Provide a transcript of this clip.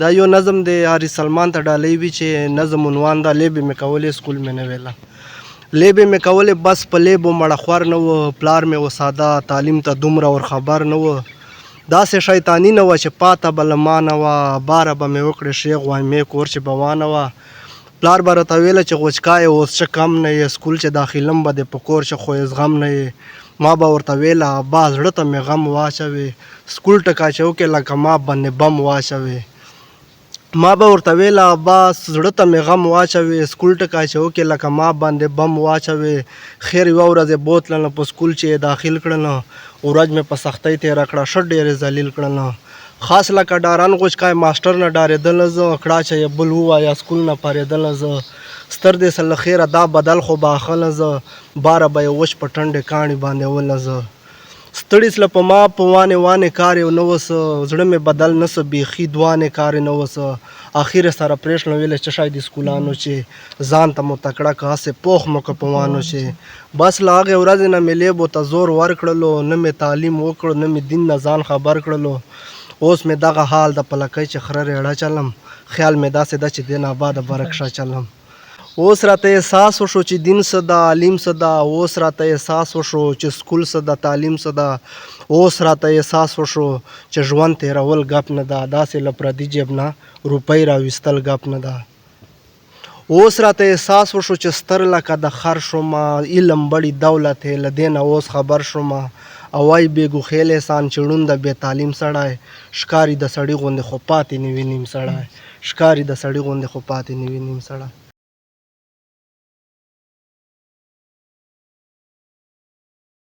دا یو نظم دی حارث سلمان ته ډالۍ وي چې نظم عنوان دا لیبې مې کولې سکول مې نه ویله لیبې مې کولې بس په لیبو مړه خور نه و پلار مې و ساده تعلیم ته دومره ور خبر نه و داسې شیطاني نه وه چې پاته به له ما نه وه باره به مې وکړې شیخ وایم کور چې به وانه وه پلار به راته ویله چې غوچکا اوس څه کم نه یې سکول چې داخلم به دې په کور چې خو یې زغم نه یې ما به ورته ویله ابا زړه ته مې غم واچوې سکول ټکا چې وکړې لکه ما باندې بم واچوې ما به ورته ویله ابا زړه ته مې غم واچوې سکول ټکا چې وکړې لکه ما باندې بم واچوې خیر یوه ورځ یې بوتلله په سکول چې یې داخل کړله ورځ مې په سختۍ تېره کړه ښه ډېرې ذلیل کړله خاص لکه ډارن غوچکای ماسټر نه ډارېدله زه کړه چې یې بل ووایه سکول نه پارېدله زه ستر دې سه له خیره دا بدل خو باخله زه باره به یې وچ په ټنډې کاڼي باندې وله زه ستړي سله په ما په وانې وانې کار یې نه وسه زړه مې بدل نه سه بیخي دوانې کار یې نه وسه اخر یې سره پرېښله ویله چې شاید سکولانو چې ځان ته مو تکړه که هسې پوخ مو که په وانو چې بس له هغې ورځې نه مې لیبو ته زور ورکړلو نه مې تعلیم وکړو نه مې دین نه ځان خبر کړلو اوس مې دغه حال د پلکۍ چې خره ریړه چلم خیال مې داسې ده چې دې نه آباده برکشه چلم اوس راته احساس وشو چې دین څه ده عالم څه ده اوس راته احساس وشو چې سکول څه ده تعلیم څه ده اوس راته احساس وشو چې ژوند تېرول ګپ نه ده داسې له پردي جیب نه روپۍ راویستل ګپ نه ده اوس راته احساس وشو چې ستر لکه د خر شومه علم بړي دولت یې له دې نه اوس خبر شومه او وایي بېګوخیل احسان چې ړوند د بې تعلیم سړی ښکاري د سړي غوندې خو پاتې نه وي نیم سړی ښکاري د سړي غوندې خو پاتې نه وي نیم سړی